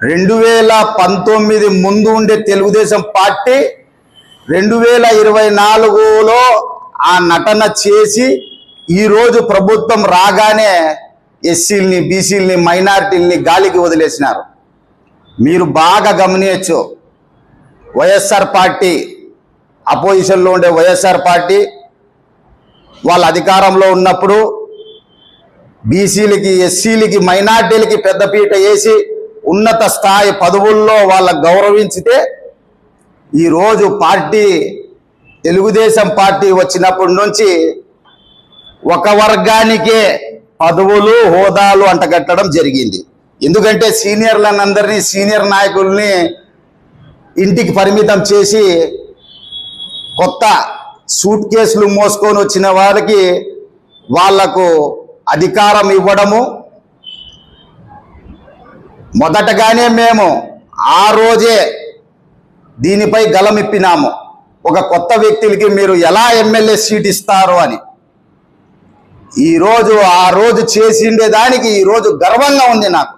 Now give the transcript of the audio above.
2019 ముందు ఉండే తెలుగుదేశం పార్టీ 2024లో ఆ నటన చేసి ఈరోజు ప్రభుత్వం రాగానే ఎస్సీలని, బీసీలని, మైనారిటీలని గాలికి వదిలేసినారు. మీరు బాగా గమనించచ్చు. వైఎస్ఆర్ పార్టీ, అపోజిషన్లో ఉండే వైఎస్ఆర్ పార్టీ వాళ్ళ అధికారంలో ఉన్నప్పుడు బీసీలకి, ఎస్సీలకి, మైనారిటీలకి పెద్దపీట వేసి ఉన్నత స్థాయి పదవుల్లో వాళ్ళకు గౌరవించితే, ఈరోజు పార్టీ తెలుగుదేశం పార్టీ వచ్చినప్పటి నుంచి ఒక వర్గానికే పదవులు, హోదాలు అంటగట్టడం జరిగింది. ఎందుకంటే సీనియర్లందరినీ, సీనియర్ నాయకుల్ని ఇంటికి పరిమితం చేసి కొత్త సూట్ కేసులు మోసుకొని వచ్చిన వారికి వాళ్లకు అధికారం ఇవ్వడము. మొదటగానే మేము ఆ రోజే దీనిపై గలమిప్పినాము. ఒక కొత్త వ్యక్తులకి మీరు ఎలా ఎమ్మెల్యే సీట్ ఇస్తారు అని. ఈరోజు ఆ రోజు చేసిండే దానికి ఈరోజు గర్వంగా ఉంది నాకు.